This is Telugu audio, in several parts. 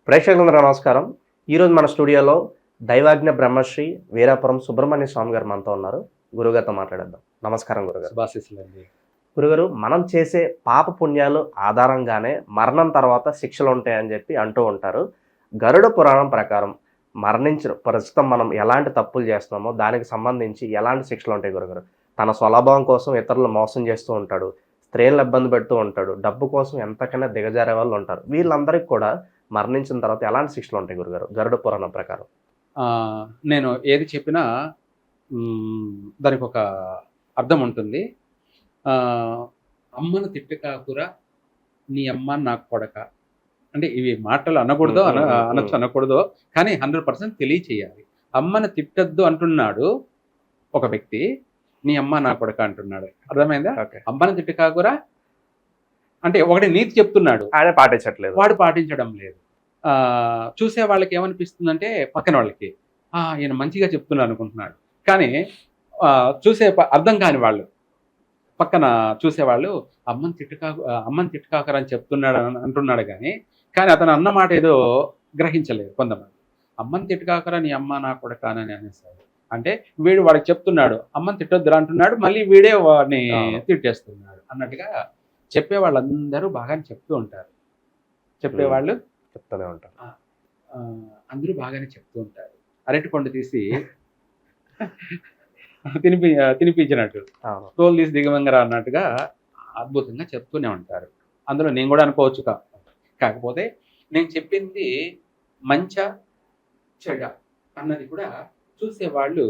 ప్రేక్షకులందరూ నమస్కారం. ఈరోజు మన స్టూడియోలో దైవాజ్ఞ బ్రహ్మశ్రీ వీరాపురం సుబ్రహ్మణ్య స్వామి గారు మనతో ఉన్నారు. గురుగారితో మాట్లాడేద్దాం. నమస్కారం గురుగారు. శుభాశీస్సులండి. గురుగారు, మనం చేసే పాప పుణ్యాలు ఆధారంగానే మరణం తర్వాత శిక్షలు ఉంటాయని చెప్పి అంటూ ఉంటారు. గరుడ పురాణం ప్రకారం మరణించిన ప్రస్తుతం మనం ఎలాంటి తప్పులు చేస్తున్నామో దానికి సంబంధించి ఎలాంటి శిక్షలు ఉంటాయి గురుగారు? తన స్వలాభం కోసం ఇతరులు మోసం చేస్తూ ఉంటాడు, స్త్రీలను ఇబ్బంది పెడుతూ ఉంటాడు, డబ్బు కోసం ఎంతకైనా దిగజారే వాళ్ళు ఉంటారు. వీళ్ళందరికీ కూడా మరణించిన తర్వాత ఎలాంటి శిక్షలు ఉంటాయి గురుగారు గరుడ పురాణం ప్రకారం? నేను ఏది చెప్పినా దానికి ఒక అర్థం ఉంటుంది. అమ్మను తిట్టకాకురా నీ అమ్మ నాకు కొడక, అంటే ఇవి మాటలు అనకూడదో అనొచ్చు అనకూడదో, కానీ 100% తెలియచేయాలి. అమ్మను తిట్టద్దు అంటున్నాడు ఒక వ్యక్తి, నీ అమ్మ నా కొడక అంటున్నాడు. అర్థమైందా? అమ్మను తిట్టకాకురా అంటే ఒకటి నీతి చెప్తున్నాడు, ఆయన పాటించట్లేదు, వాడు పాటించడం లేదు. చూసే వాళ్ళకి ఏమనిపిస్తుందంటే పక్కన వాళ్ళకి ఈయన మంచిగా చెప్తున్నాడు అనుకుంటున్నాడు, కానీ చూసే అర్థం కాని వాళ్ళు పక్కన చూసేవాళ్ళు అమ్మని తిట్టుకాకరని చెప్తున్నాడు అంటున్నాడు, కానీ అతను అన్న మాట ఏదో గ్రహించలేదు కొంతమంది. అమ్మని తిట్టుకాకరా నీ అమ్మ నా కొడక అని అనేసాడు అంటే వీడు వాడికి చెప్తున్నాడు అమ్మని తిట్టొద్దురా అంటున్నాడు, మళ్ళీ వీడే వాడిని తిట్టేస్తున్నాడు అన్నట్టుగా చెప్పే వాళ్ళందరూ బాగానే చెప్తూ ఉంటారు. చెప్పేవాళ్ళు చెప్తూనే ఉంటారు, అందరూ బాగానే చెప్తూ ఉంటారు. అరటి పండు తీసి తినిపించినట్టు, తోలు తీసి దిగమంగరా అన్నట్టుగా అద్భుతంగా చెప్తూనే ఉంటారు. అందులో నేను కూడా అనుకోవచ్చు. కాకపోతే నేను చెప్పింది మంచా చెడ అన్నది కూడా చూసేవాళ్ళు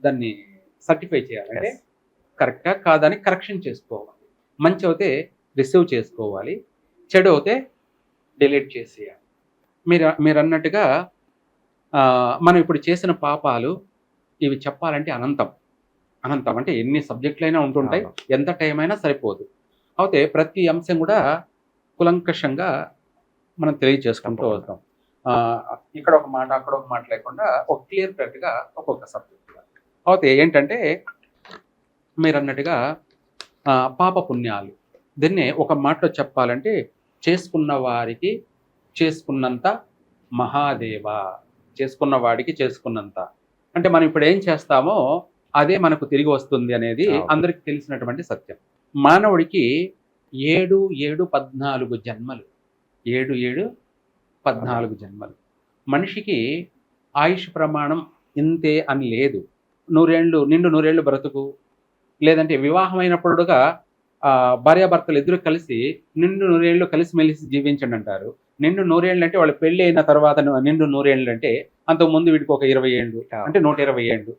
దాన్ని సర్టిఫై చేయాలంటే కరెక్టా కాదని కరెక్షన్ చేసుకోవాలి. మంచి అయితే రిసీవ్ చేసుకోవాలి, చెడు అయితే డిలీట్ చేసేయాలి. మీరు అన్నట్టుగా మనం ఇప్పుడు చేసిన పాపాలు ఇవి చెప్పాలంటే అనంతం అంటే ఎన్ని సబ్జెక్టులైనా ఉంటుంటాయి, ఎంత టైం అయినా సరిపోదు. అయితే ప్రతి అంశం కూడా కులంకషంగా మనం తెలియజేసుకుంటూ వస్తాం. ఇక్కడ ఒక మాట అక్కడ ఒక మాట లేకుండా ఒక క్లియర్ కట్గా ఒక్కొక్క సబ్జెక్టుగా. అయితే ఏంటంటే మీరు అన్నట్టుగా పాప పుణ్యాలు, దీన్నే ఒక మాటలో చెప్పాలంటే చేసుకున్న వారికి చేసుకున్నంత మహాదేవ, చేసుకున్న వాడికి చేసుకున్నంత అంటే మనం ఇప్పుడు ఏం చేస్తామో అదే మనకు తిరిగి వస్తుంది అనేది అందరికి తెలిసినటువంటి సత్యం. మానవుడికి 7-14 జన్మలు, 7-14 జన్మలు. మనిషికి ఆయుష్ ప్రమాణం ఇంతే అని లేదు. నిండు నూరేళ్ళు బ్రతుకు, లేదంటే వివాహమైనప్పుడుగా భార్యాభర్తలు ఇద్దరు కలిసి నిండు నూరేళ్ళు కలిసిమెలిసి జీవించండి అంటారు. నిండు నూరేళ్ళు అంటే వాళ్ళు పెళ్లి అయిన తర్వాత నిండు నూరేళ్ళు అంటే అంతకుముందు వీడికి ఒక 20 ఏళ్ళు అంటే 120 ఏళ్ళు,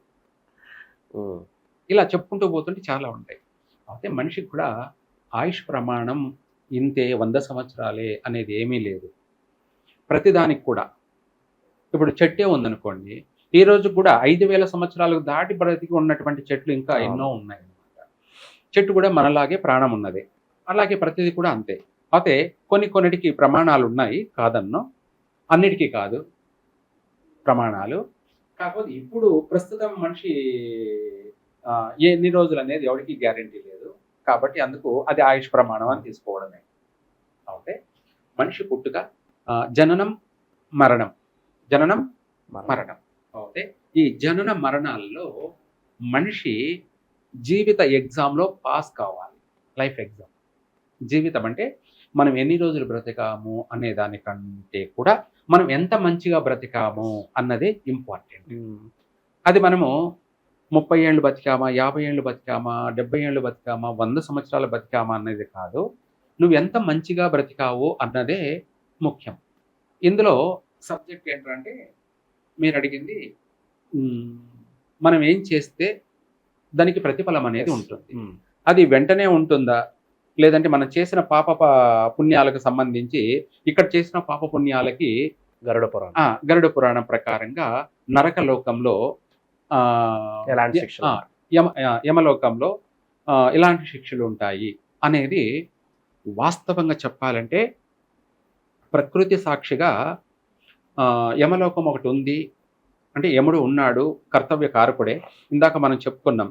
ఇలా చెప్పుకుంటూ పోతుంటే చాలా ఉంటాయి. అయితే మనిషికి కూడా ఆయుష్ ప్రమాణం ఇంతే 100 సంవత్సరాలే అనేది ఏమీ లేదు. ప్రతిదానికి కూడా ఇప్పుడు చెట్టే ఉందనుకోండి, ఈ రోజు కూడా 5000 సంవత్సరాలకు దాటి బ్రతికి ఉన్నటువంటి చెట్లు ఇంకా ఎన్నో ఉన్నాయి. చెట్టు కూడా మనలాగే ప్రాణం ఉన్నది, అలాగే ప్రతిదీ కూడా అంతే. అయితే కొన్నిటికి ప్రమాణాలు ఉన్నాయి, కాదన్నో, అన్నిటికీ కాదు ప్రమాణాలు. కాకపోతే ఇప్పుడు ప్రస్తుతం మనిషి ఎన్ని రోజులు అనేది ఎవరికి గ్యారంటీ లేదు, కాబట్టి అందుకు అది ఆయుష్ ప్రమాణం అని తీసుకోవడమే. అయితే మనిషి పుట్టుక, జననం మరణం, అయితే ఈ జనన మరణాల్లో మనిషి జీవిత ఎగ్జామ్లో పాస్ కావాలి. Life exam. జీవితం అంటే మనం ఎన్ని రోజులు బ్రతికాము అనే దానికంటే కూడా మనం ఎంత మంచిగా బ్రతికాము అన్నదే ఇంపార్టెంట్. అది మనము 30 ఏళ్ళు బతికామా, 50 ఏళ్ళు బతికామా, 70 ఏళ్ళు బతికామా, 100 సంవత్సరాలు బతికామా అన్నది కాదు, నువ్వు ఎంత మంచిగా బ్రతికావు అన్నదే ముఖ్యం. ఇందులో సబ్జెక్ట్ ఏంటంటే మీరు అడిగింది, మనం ఏం చేస్తే దానికి ప్రతిఫలం అనేది ఉంటుంది. అది వెంటనే ఉంటుందా, లేదంటే మనం చేసిన పాప పుణ్యాలకు సంబంధించి ఇక్కడ చేసిన పాప పుణ్యాలకి గరుడ పురాణం ప్రకారంగా నరకలోకంలో యమలోకంలో ఎలాంటి శిక్షలు ఉంటాయి అనేది వాస్తవంగా చెప్పాలంటే ప్రకృతి సాక్షిగా యమలోకం ఒకటి ఉంది. అంటే యముడు ఉన్నాడు, కర్తవ్య కారకుడే. ఇందాక మనం చెప్పుకున్నాం,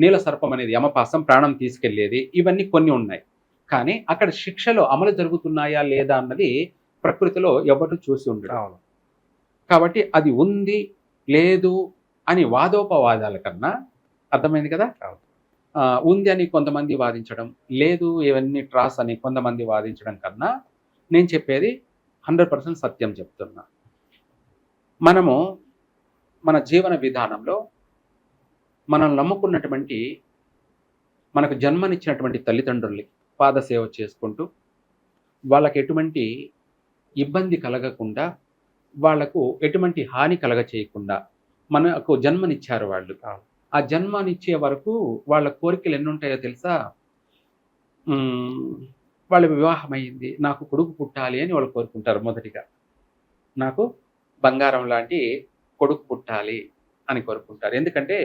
నీల సర్పం అనేది యమపాసం, ప్రాణం తీసుకెళ్లేది, ఇవన్నీ కొన్ని ఉన్నాయి. కానీ అక్కడ శిక్షలు అమలు జరుగుతున్నాయా లేదా అన్నది ప్రకృతిలో ఎవరు చూసి ఉండడు. అవును. కాబట్టి అది ఉంది లేదు అని వాదోపవాదాల కన్నా, అర్థమైంది కదా, అవును. ఉంది అని కొంతమంది వాదించడం, లేదు ఇవన్నీ ట్రాస్ అని కొంతమంది వాదించడం కన్నా నేను చెప్పేది 100% సత్యం చెప్తున్నా. మనము మన జీవన విధానంలో మనం నమ్ముకున్నటువంటి, మనకు జన్మనిచ్చినటువంటి తల్లిదండ్రుల్ని పాదసేవ చేసుకుంటూ, వాళ్ళకి ఎటువంటి ఇబ్బంది కలగకుండా, వాళ్లకు ఎటువంటి హాని కలగ చేయకుండా మనకు జన్మనిచ్చారు వాళ్ళు. అవును. ఆ జన్మనిచ్చే వరకు వాళ్ళ కోరికలు ఎన్నుంటాయో తెలుసా? వాళ్ళ వివాహం అయింది, నాకు కొడుకు పుట్టాలి అని వాళ్ళు కోరుకుంటారు మొదటిగా. నాకు బంగారం లాంటి కొడుకు పుట్టాలి అని కోరుకుంటారు. ఎందుకంటే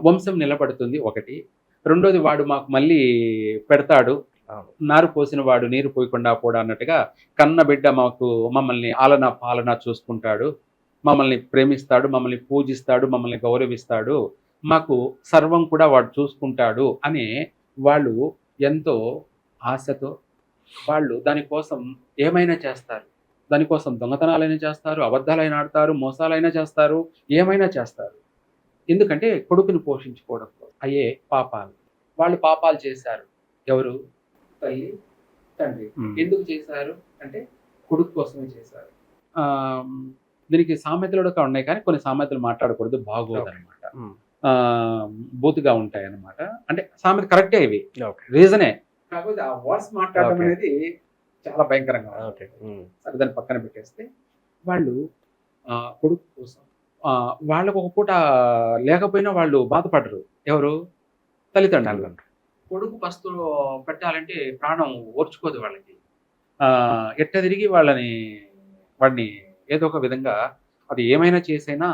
వంశం నిలబడుతుంది ఒకటి. రెండోది వాడు మాకు మళ్ళీ పెడతాడు. అవును. నారు పోసిన వాడు నీరు పోయకుండా పోడా అన్నట్టుగా కన్న బిడ్డ మమ్మల్ని ఆలనా పాలనా చూసుకుంటాడు, మమ్మల్ని ప్రేమిస్తాడు, మమ్మల్ని పూజిస్తాడు, మమ్మల్ని గౌరవిస్తాడు, మాకు సర్వం కూడా వాడు చూసుకుంటాడు అని వాళ్ళు ఎంతో ఆశతో వాళ్ళు దానికోసం ఏమైనా చేస్తారు. దానికోసం దొంగతనాలైనా చేస్తారు, అబద్ధాలైనా ఆడతారు, మోసాలైనా చేస్తారు, ఏమైనా చేస్తారు. ఎందుకంటే కొడుకుని పోషించుకోవడం అయ్యే పాపాలు. వాళ్ళు పాపాలు చేశారు. ఎవరు? తల్లి, తండ్రి. ఎందుకు చేశారు అంటే కొడుకు కోసమే చేశారు. దీనికి సామెతలు కూడా ఉన్నాయి, కానీ కొన్ని సామెతలు మాట్లాడకూడదు, బాగోదన్నమాట. బూతుగా ఉంటాయి అన్నమాట. అంటే సామెత కరెక్టే, ఇవి రీజనే, కాకపోతే ఆ వర్డ్స్ మాట్లాడడం అనేది చాలా భయంకరంగా సరే, దాన్ని పక్కన పెట్టేస్తే వాళ్ళు కొడుకు కోసం వాళ్ళకు ఒక పూట లేకపోయినా వాళ్ళు బాధపడరు. ఎవరు? తల్లిదండ్రులు. కొడుకు పస్తులు పెట్టాలంటే ప్రాణం ఓర్చుకోదు వాళ్ళకి. ఎట్ట తిరిగి వాడిని ఏదో ఒక విధంగా అది ఏమైనా చేసైనా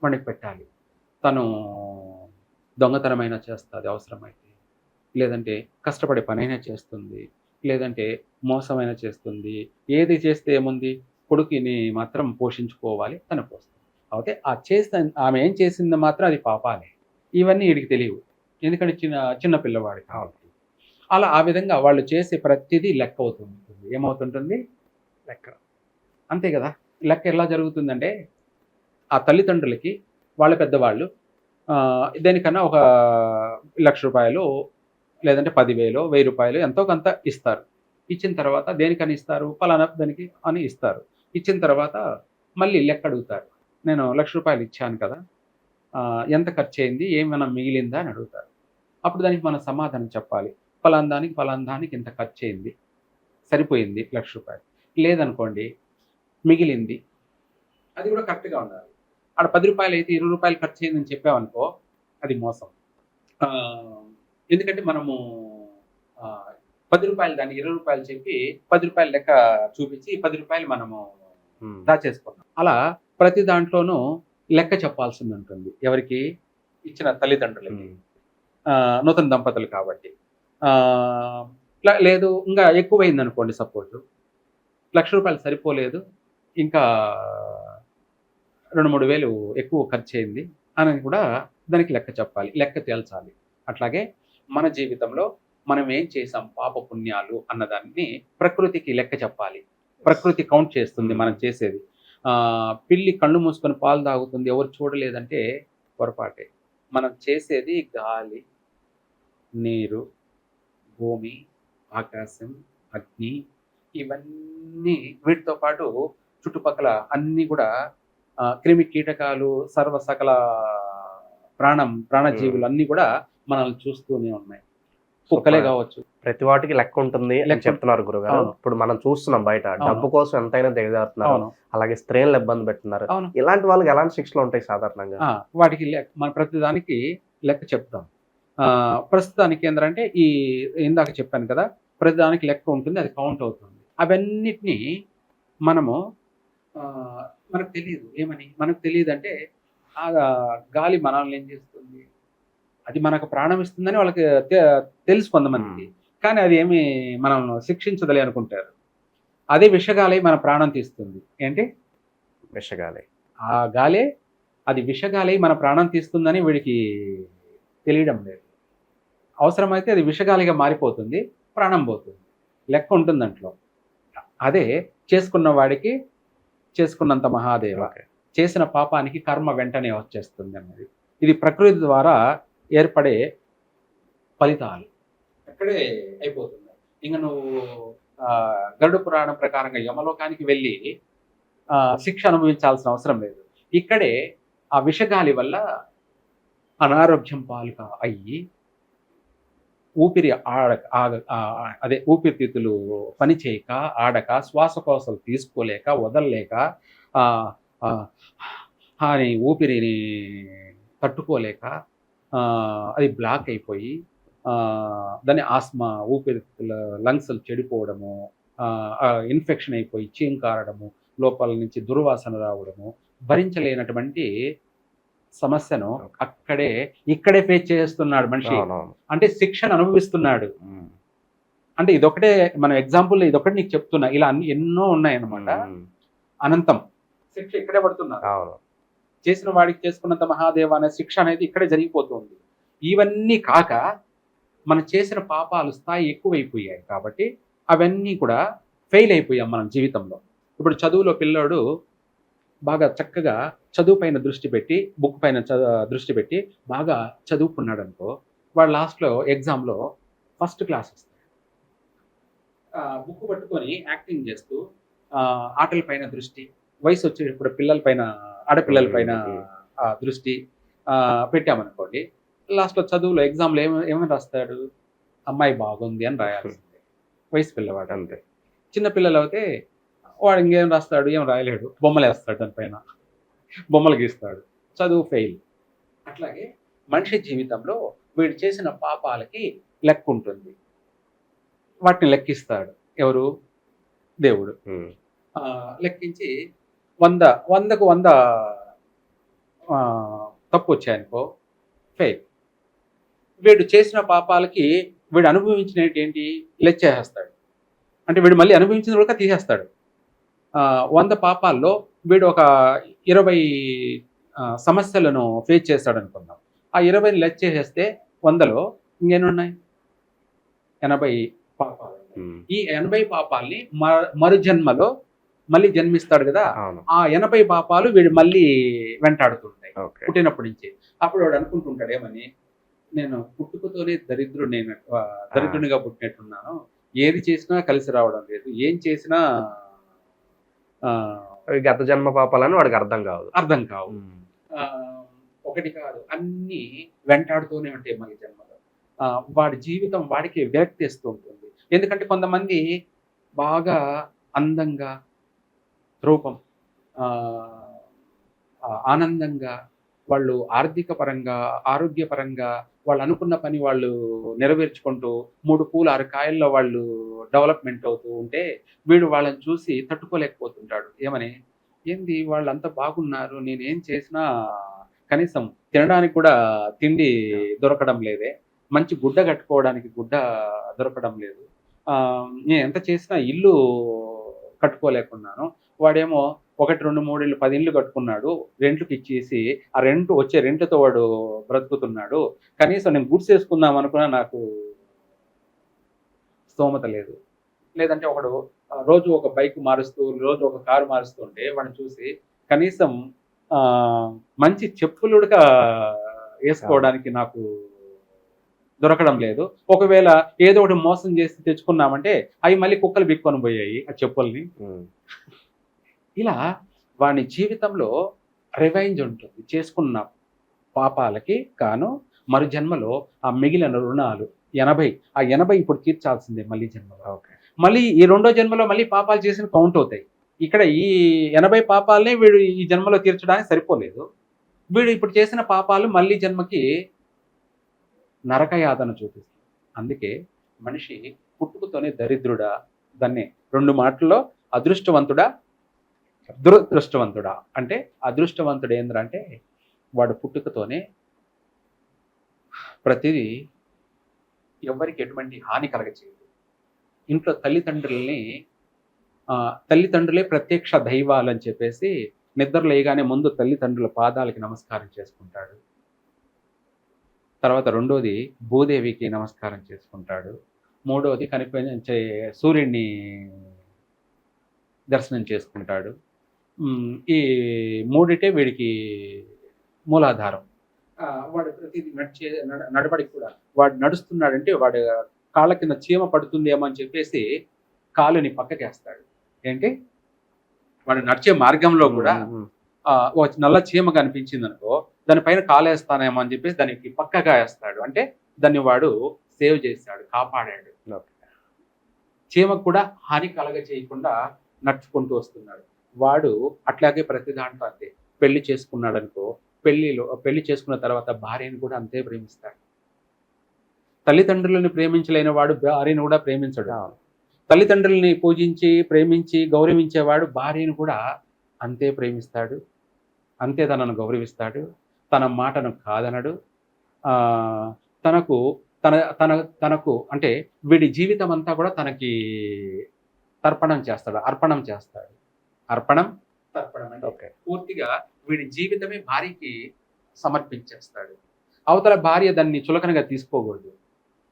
వాడికి పెట్టాలి. తను దొంగతనమైనా చేస్తుంది అవసరమైతే, లేదంటే కష్టపడే పనైనా చేస్తుంది, లేదంటే మోసమైనా చేస్తుంది. ఏది చేస్తే ఏముంది, కొడుకుని మాత్రం పోషించుకోవాలి, తన కోసం. అయితే ఆమె ఏం చేసింది మాత్రం అది పాపాలే. ఇవన్నీ వీడికి తెలియవు, ఎందుకంటే చిన్న పిల్లవాడి కాబట్టి. అలా ఆ విధంగా వాళ్ళు చేసే ప్రతిదీ లెక్క అవుతుంటుంది. ఏమవుతుంటుంది? లెక్క. అంతే కదా. లెక్క ఎలా జరుగుతుందంటే, ఆ తల్లిదండ్రులకి వాళ్ళ పెద్దవాళ్ళు దేనికన్నా ఒక ₹1,00,000 లేదంటే 10,000, ₹1,000 ఎంతో కొంత ఇస్తారు. ఇచ్చిన తర్వాత దేనికని ఇస్తారు? పలానా దానికి అని ఇస్తారు. ఇచ్చిన తర్వాత మళ్ళీ లెక్క అడుగుతారు. నేను ₹1,00,000 ఇచ్చాను కదా, ఎంత ఖర్చు అయింది, ఏమైనా మిగిలిందా అని అడుగుతారు. అప్పుడు దానికి మనం సమాధానం చెప్పాలి. ఫలానా దానికి ఇంత ఖర్చు అయింది, సరిపోయింది ₹1,00,000. లేదనుకోండి మిగిలింది, అది కూడా కరెక్ట్గా ఉండాలి. ఆడ ₹10 అయితే ₹20 ఖర్చు అయిందని చెప్పామనుకో, అది మోసం. ఎందుకంటే మనము ₹10 దాన్ని ₹20 చెప్పి ₹10 లెక్క చూపించి ₹10 మనము దాచేసుకున్నాం. అలా ప్రతి దాంట్లోనూ లెక్క చెప్పాల్సింది ఉంటుంది. ఎవరికి? ఇచ్చిన తల్లిదండ్రులకి, నూతన దంపతులు కాబట్టి. లేదు ఇంకా ఎక్కువైంది అనుకోండి, సపోజ్ ₹1,00,000 సరిపోలేదు, ఇంకా 2-3 వేలు ఎక్కువ ఖర్చు అయింది అని కూడా దానికి లెక్క చెప్పాలి, లెక్క తేల్చాలి. అట్లాగే మన జీవితంలో మనం ఏం చేసాం, పాప పుణ్యాలు అన్నదాన్ని ప్రకృతికి లెక్క చెప్పాలి. ప్రకృతి కౌంట్ చేస్తుంది మనం చేసేది. పిల్లి కళ్ళు మూసుకొని పాలు తాగుతుంది, ఎవరు చూడలేదంటే పొరపాటే. మనం చేసేది గాలి, నీరు, భూమి, ఆకాశం, అగ్ని, ఇవన్నీ వీటితో పాటు చుట్టుపక్కల అన్నీ కూడా క్రిమి కీటకాలు, సకల ప్రాణజీవులు అన్నీ కూడా మనల్ని చూస్తూనే ఉన్నాయి. కుక్కలే కావచ్చు. ప్రతి వాటికి లెక్క ఉంటుంది అని చెప్తున్నారు గురుగారు. ఇప్పుడు మనం చూస్తున్నాం బయట డబ్బు కోసం ఎంతైనా దిగజారుతున్నారు, అలాగే స్త్రీలను ఇబ్బంది పెడుతున్నారు. ఇలాంటి వాళ్ళకి ఎలాంటి శిక్షలు ఉంటాయి సాధారణంగా? వాటికి మన ప్రతి దానికి లెక్క చెప్తాం. ప్రస్తుతానికి ఏంటంటే ఇందాక చెప్పాను కదా, ప్రతి దానికి లెక్క ఉంటుంది, అది కౌంట్ అవుతుంది. అవన్నిటినీ మనకు తెలియదు. ఏమని మనకు తెలియదు అంటే, ఆ గాలి మనల్ని ఏం చేస్తుంది, అది మనకు ప్రాణం ఇస్తుందని వాళ్ళకి తెలుసు కొంతమందికి, కానీ అది ఏమి మనల్ని శిక్షించదలే అనుకుంటారు. అదే విషగాలి మన ప్రాణం తీస్తుంది. ఏంటి? విషగాలి. ఆ గాలే, అది విషగాలి మన ప్రాణం తీస్తుందని వీడికి తెలియడం లేదు. అవసరమైతే అది విషగాలిగా మారిపోతుంది, ప్రాణం పోతుంది. లెక్క ఉంటుంది దాంట్లో. అదే చేసుకున్న వాడికి చేసుకున్నంత మహాదేవ, ఓకే. చేసిన పాపానికి కర్మ వెంటనే వచ్చేస్తుంది అన్నది. ఇది ప్రకృతి ద్వారా ఏర్పడే ఫలితాలు. అక్కడే అయిపోతుంది. ఇంక నువ్వు గరుడ పురాణం ప్రకారంగా యమలోకానికి వెళ్ళి శిక్ష అనుభవించాల్సిన అవసరం లేదు. ఇక్కడే ఆ విషగాలి వల్ల అనారోగ్యం అయ్యి ఊపిరి అదే ఊపిరితిత్తులు పని చేయక, ఆడక, శ్వాసకోశాలు తీసుకోలేక, వదలలేక, ఆహ్, ఆహ్, అని ఊపిరిని తట్టుకోలేక అది బ్లాక్ అయిపోయి దాన్ని ఆస్మా, ఊపిరితిత్తుల లంగ్స్‌లు చెడిపోవడము, ఇన్ఫెక్షన్ అయిపోయి చీము కారడము, లోపల నుంచి దుర్వాసన రావడము, భరించలేనటువంటి సమస్యను ఇక్కడే ఫేస్ చేస్తున్నాడు మనిషి. అవునవును. అంటే శిక్షను అనుభవిస్తున్నాడు. హ్మ్. అంటే ఇదొకటే మన ఎగ్జాంపుల్, ఇదొకటి నీకు చెప్తున్నా. ఇలా అన్ని ఎన్నో ఉన్నాయన్నమాట. హ్మ్. అనంతం. శిక్ష ఇక్కడే పడుతున్నారు. అవును. చేసిన వాడికి చేసుకున్నంత మహాదేవ అనే శిక్ష అనేది ఇక్కడే జరిగిపోతుంది. ఇవన్నీ కాక మనం చేసిన పాపాలు స్థాయి ఎక్కువైపోయాయి కాబట్టి అవన్నీ కూడా ఫెయిల్ అయిపోయాం మనం జీవితంలో. ఇప్పుడు చదువులో పిల్లోడు బాగా చక్కగా చదువు పైన దృష్టి పెట్టి, బుక్ పైన దృష్టి పెట్టి బాగా చదువుకున్నాడనుకో, వాడు లాస్ట్‌లో ఎగ్జామ్‌లో ఫస్ట్ క్లాస్ వస్తాడు. బుక్ పట్టుకొని యాక్టింగ్ చేస్తూ ఆటల పైన దృష్టి, వయసు వచ్చేటప్పుడు పిల్లల పైన, ఆడపిల్లల పైన దృష్టి పెట్టామనుకోండి, లాస్ట్‌లో చదువులో ఎగ్జామ్‌లో ఏమని రాస్తాడు? అమ్మాయి బాగుంది అని రాయాల్సిందే. వయసు పిల్లవాడు. అంతే. చిన్న పిల్లలైతే వాడు ఇంకేం రాస్తాడు? ఏం రాయలేడు. బొమ్మలేస్తాడు దానిపైన. బొమ్మలు గీస్తాడు. చదువు ఫెయిల్. అట్లాగే మనిషి జీవితంలో వీడు చేసిన పాపాలకి లెక్కుంటుంది. వాటిని లెక్కిస్తాడు. ఎవరు? దేవుడు. హ్మ్. లెక్కించి 100కు 100 తప్పొచ్చాయనుకో ఫెయిల్. వీడు చేసిన పాపాలకి వీడు అనుభవించినయేంటి? లెక్కేసేస్తాడు. అంటే వీడు మళ్ళీ అనుభవించింది కూడా తీసేస్తాడు. 100 పాపాల్లో వీడు ఒక 20 సమస్యలను ఫేస్ చేస్తాడనుకుందాం. ఆ 20ని లెక్క చేసేస్తే 100లో ఇంకెన్నున్నాయి? 80 పాపాలు. ఈ 80 పాపాల్ని మరు జన్మలో మళ్ళీ జన్మిస్తాడు కదా! అవును. ఆ 80 పాపాలు వీడు మళ్ళీ వెంటాడుతుంటాయి ఓకే. పుట్టినప్పటి నుంచి. అప్పుడు వాడు అనుకుంటుంటాడు ఏమని? నేను పుట్టుకతోనే దరిద్రునిగా పుట్టినట్టున్నాను. ఏది చేసినా కలిసి రావడం లేదు. ఏం చేసినా అవి గత జన్మ పాపాలని వాడికి అర్థం కాదు. అర్థం కావు. ఒకటి కాదు, అన్నీ వెంటాడుతూనే ఉంటాయి మళ్ళీ జన్మలో. వాడి జీవితం వాడికి విరక్తిస్తూ ఉంటుంది. ఎందుకంటే కొంతమంది బాగా అందంగా, రూపం, ఆనందంగా, వాళ్ళు ఆర్థిక పరంగా, ఆరోగ్యపరంగా వాళ్ళు అనుకున్న పని వాళ్ళు నెరవేర్చుకుంటూ 3 పూలు 6 కాయల్లో వాళ్ళు డెవలప్‌మెంట్ అవుతూ ఉంటే, వీడు వాళ్ళని చూసి తట్టుకోలేకపోతుంటాడు. ఏమని? ఏంది వాళ్ళంతా బాగున్నారు, నేనేం చేసినా కనీసం తినడానికి కూడా తిండి దొరకడం లేదే, మంచి గుడ్డ కట్టుకోవడానికి గుడ్డ దొరకడం లేదు. నేను ఎంత చేసినా ఇల్లు కట్టుకోలేకున్నాను. వాడేమో 1, 2, 3 ఇల్లు 10 ఇళ్ళు కట్టుకున్నాడు. రెంట్‌కిచ్చేసి ఆ వచ్చే రెంట్‌తో వాడు బ్రతుకుతున్నాడు. కనీసం నేను గుడిసేసుకుందాం అనుకున్నా నాకు స్తోమత లేదు. లేదంటే ఒకడు రోజు ఒక బైక్ మారుస్తూ, రోజు ఒక కారు మారుస్తూ ఉంటే వాడిని చూసి కనీసం మంచి చెప్పులు కూడా ఏసుకోవడానికి నాకు దొరకడం లేదు. ఒకవేళ ఏదో ఒకటి మోసం చేసి తెచ్చుకున్నామంటే అవి మళ్ళీ కుక్కలు బిక్కొని పోయాయి ఆ చెప్పుల్ని. ఇలా వాని జీవితంలో రివెంజ్ ఉంటుంది. చేసుకున్న పాపాలకి గాను మరు జన్మలో ఆ మిగిలిన రుణాలు 80, ఆ 80 ఇప్పుడు తీర్చాల్సిందే మళ్ళీ జన్మలో. ఓకే. మళ్ళీ ఈ రెండో జన్మలో మళ్ళీ పాపాలు చేసిన కౌంట్ అవుతాయి. ఇక్కడ ఈ 80 పాపాలనే వీడు ఈ జన్మలో తీర్చడానికి సరిపోలేదు. వీడు ఇప్పుడు చేసిన పాపాలు మళ్ళీ జన్మకి నరకయాతన చూపిస్తుంది. అందుకే మనిషి పుట్టుకతోనే దరిద్రుడా, దాన్ని 2 మాటల్లో అదృష్టవంతుడా, దురదృష్టవంతుడా. అంటే అదృష్టవంతుడు ఏందంటే వాడు పుట్టుకతోనే ప్రతిదీ ఎవ్వరికి ఎటువంటి హాని కలగచేయదు. ఇంట్లో తల్లిదండ్రులే ప్రత్యక్ష దైవాలు అని చెప్పేసి నిద్ర లేయగానే ముందు తల్లిదండ్రుల పాదాలకి నమస్కారం చేసుకుంటాడు. తర్వాత రెండోది భూదేవికి నమస్కారం చేసుకుంటాడు. మూడోది కనిపించే సూర్యుడిని దర్శనం చేసుకుంటాడు. ఈ మూడిటే వీడికి మూలాధారం. వాడు ప్రతిదీ నడవడికి కూడా వాడు నడుస్తున్నాడంటే వాడు కాళ్ళ కింద చీమ పడుతుందేమో అని చెప్పేసి కాలుని పక్కకేస్తాడు. ఏంటి వాడు నడిచే మార్గంలో కూడా ఓ నల్ల చీమ కనిపించింది అనుకో, దానిపైన కాలేస్తానేమో అని చెప్పేసి దానికి పక్కగా వేస్తాడు. అంటే దాన్ని వాడు సేవ్ చేశాడు, కాపాడాడు. చీమకు కూడా హాని కలగ చేయకుండా నడుచుకుంటూ వస్తున్నాడు. వాడు అట్లాగే ప్రతి దాంట్లో అంతే. పెళ్లి చేసుకున్నాడు అనుకో, పెళ్లి చేసుకున్న తర్వాత భార్యను కూడా అంతే ప్రేమిస్తాడు. తల్లిదండ్రులను ప్రేమించలేని వాడు భార్యను కూడా ప్రేమించడు. తల్లిదండ్రుల్ని పూజించి ప్రేమించి గౌరవించేవాడు భార్యను కూడా అంతే ప్రేమిస్తాడు, అంతే తనను గౌరవిస్తాడు, తన మాటను కాదనడు. తనకు తన తన తనకు అంటే వీడి జీవితం అంతా కూడా తనకి తర్పణం చేస్తాడు, అర్పణం చేస్తాడు. అర్పణం తర్పణం అంటే పూర్తిగా వీడి జీవితమే భార్యకి సమర్పించేస్తాడు. అవతల భార్య దాన్ని చులకనగా తీసుకోకూడదు.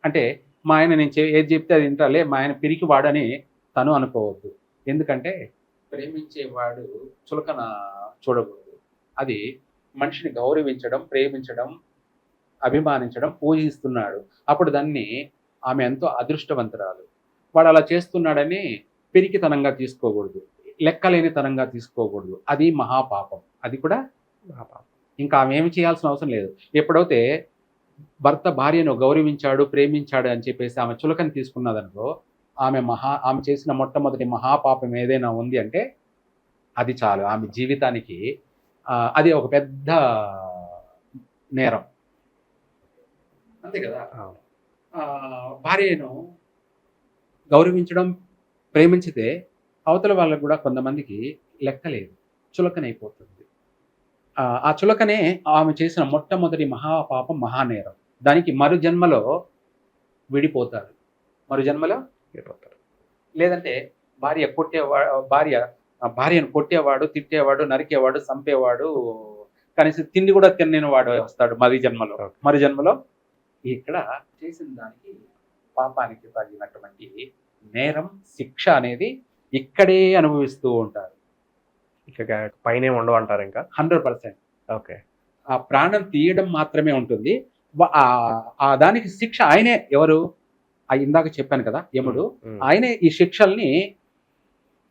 అంటే మా ఆయన నేను ఏది చెప్తే అది వింటాలే, మా ఆయన పిరికి వాడని తను అనుకోవద్దు. ఎందుకంటే ప్రేమించేవాడు చులకన చూడకూడదు. అది మనిషిని గౌరవించడం, ప్రేమించడం, అభిమానించడం, పూజిస్తున్నాడు. అప్పుడు దాన్ని ఆమె ఎంతో అదృష్టవంతురాలు. వాడు అలా చేస్తున్నాడని పిరికితనంగా తీసుకోకూడదు, లెక్కలేనితనంగా తీసుకోకూడదు. అది మహాపాపం. అది కూడా మహాపాపం. ఇంకా ఆమె ఏమి చేయాల్సిన అవసరం లేదు. ఎప్పుడైతే భర్త భార్యను గౌరవించాడు, ప్రేమించాడు అని చెప్పేసి ఆమె చులకని తీసుకున్నదనుకో, ఆమె చేసిన మొట్టమొదటి మహాపాపం ఏదైనా ఉంది అంటే అది చాలు. ఆమె జీవితానికి అది ఒక పెద్ద నేరం. అంతే కదా. భార్యను గౌరవించడం, ప్రేమించితే అవతల వాళ్ళకు కూడా కొంతమందికి లెక్కలేదు, చులకనైపోతుంది. ఆ చులకనే ఆమె చేసిన మొట్టమొదటి మహాపాపం, మహానేరం. దానికి మరు జన్మలో విడిపోతారు. లేదంటే భార్యను కొట్టేవాడు, తిట్టేవాడు, నరికేవాడు, చంపేవాడు, కనీసం తిండి కూడా తినని వాడు వస్తాడు మరి జన్మలో ఇక్కడ చేసిన దానికి పాపానికి తగినటువంటి నేరం, శిక్ష అనేది ఇక్కడే అనుభవిస్తూ ఉంటారు. ఇక పైన ఉండవు అంటారు ఇంకా 100%. ఓకే. ఆ ప్రాణం తీయడం మాత్రమే ఉంటుంది. ఆ దానికి శిక్ష ఆయనే. ఎవరు? ఇందాక చెప్పాను కదా, యముడు. ఆయనే ఈ శిక్షల్ని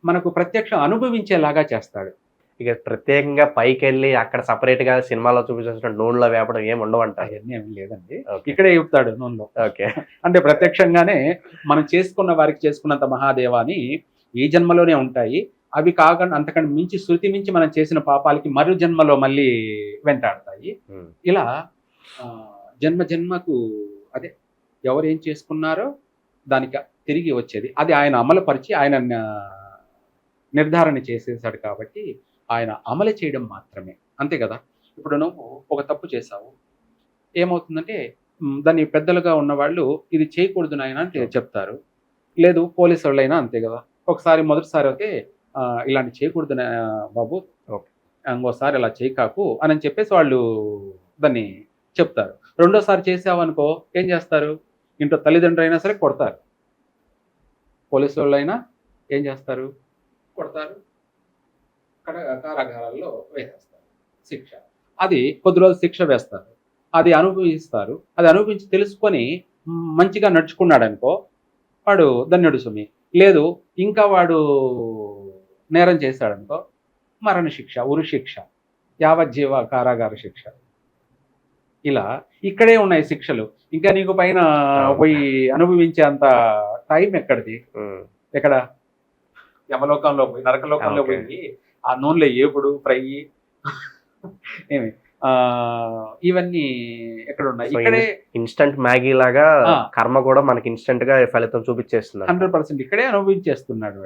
మనకు ప్రత్యక్షం అనుభవించేలాగా చేస్తాడు. ఇక ప్రత్యేకంగా పైకి వెళ్ళి అక్కడ సపరేట్ గా సినిమాలో చూపించిన నూనెలో వేపడం ఏమి ఉండవంట. అవన్నీ ఏమి లేదండి, ఇక్కడే చెప్తాడు నూనెలో. ఓకే. అంటే ప్రత్యక్షంగానే మనం చేసుకున్న వారికి చేసుకున్నంత మహాదేవాని ఈ జన్మలోనే ఉంటాయి. అవి కాకుండా అంతకంటే మించి శృతి మించి మనం చేసిన పాపాలకి మరు జన్మలో మళ్ళీ వెంటాడతాయి. ఇలా జన్మకు అదే ఎవరు ఏం చేసుకున్నారో దానికి తిరిగి వచ్చేది. అది ఆయన అమలుపరిచి ఆయన నిర్ధారణ చేసేసాడు. కాబట్టి ఆయన అమలు చేయడం మాత్రమే. అంతే కదా. ఇప్పుడు నువ్వు ఒక తప్పు చేసావు, ఏమవుతుందంటే దాన్ని పెద్దలుగా ఉన్న వాళ్ళు ఇది చేయకూడదు నాయన అని చెప్తారు. లేదు పోలీసు వాళ్ళైనా అంతే కదా. ఒకసారి మొదటిసారి అయితే ఇలాంటి చేయకూడదు బాబు, ఇంకోసారి ఇలా చేయకాకు అని చెప్పేసి వాళ్ళు దాన్ని చెప్తారు. రెండోసారి చేసావు అనుకో ఏం చేస్తారు? ఇంట్లో తల్లిదండ్రులు అయినా సరే కొడతారు, పోలీసు వాళ్ళు అయినా ఏం చేస్తారు? కొడతారు, కారాగారాల్లో వేసేస్తారు శిక్ష. అది కొద్ది రోజులు శిక్ష వేస్తారు, అది అనుభవిస్తారు. అది అనుభవించి తెలుసుకొని మంచిగా నడుచుకున్నాడు అనుకో వాడు ధన్యుడు సుమి. లేదు ఇంకా వాడు నేరం చేశాడనుకో మరణ శిక్ష, ఉరి శిక్ష, యావజ్జీవ కారాగార శిక్ష. ఇలా ఇక్కడే ఉన్నాయి శిక్షలు. ఇంకా నీకు పైన పోయి అనుభవించే అంత టైం ఎక్కడిది? ఎక్కడ? యమలోకంలో పోయి, నరకలోకంలో పోయి ఆ నూనెలో ఏపుడు, ఫ్రై, ఏమి ఇవన్నీ ఎక్కడ ఉన్నాయి? ఇక్కడే ఇన్స్టంట్ మ్యాగీ లాగా కర్మ కూడా మనకి ఇన్స్టంట్ గా ఫలితం చూపించేస్తున్నారు. 100% ఇక్కడే అనుభవించేస్తున్నాడు.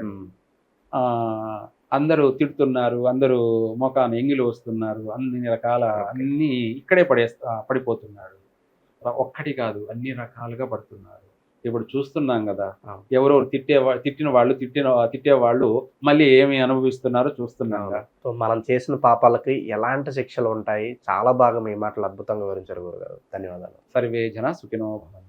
అందరూ తిడుతున్నారు, అందరూ మొఖాన్ని ఎంగిలి వస్తున్నారు, అన్ని రకాల అన్ని ఇక్కడే పడిపోతున్నాడు. ఒక్కటి కాదు, అన్ని రకాలుగా పడుతున్నారు. ఇప్పుడు చూస్తున్నాం కదా, ఎవరో తిట్టేవాళ్ళు మళ్ళీ ఏమి అనుభవిస్తున్నారో చూస్తున్నాం. సో మనం చేసిన పాపాలకి ఎలాంటి శిక్షలు ఉంటాయి? చాలా బాగా మీ మాటలు అద్భుతంగా వివరించారు గురుగారు. ధన్యవాదాలు. సర్వే జన సుఖినో భవంతు.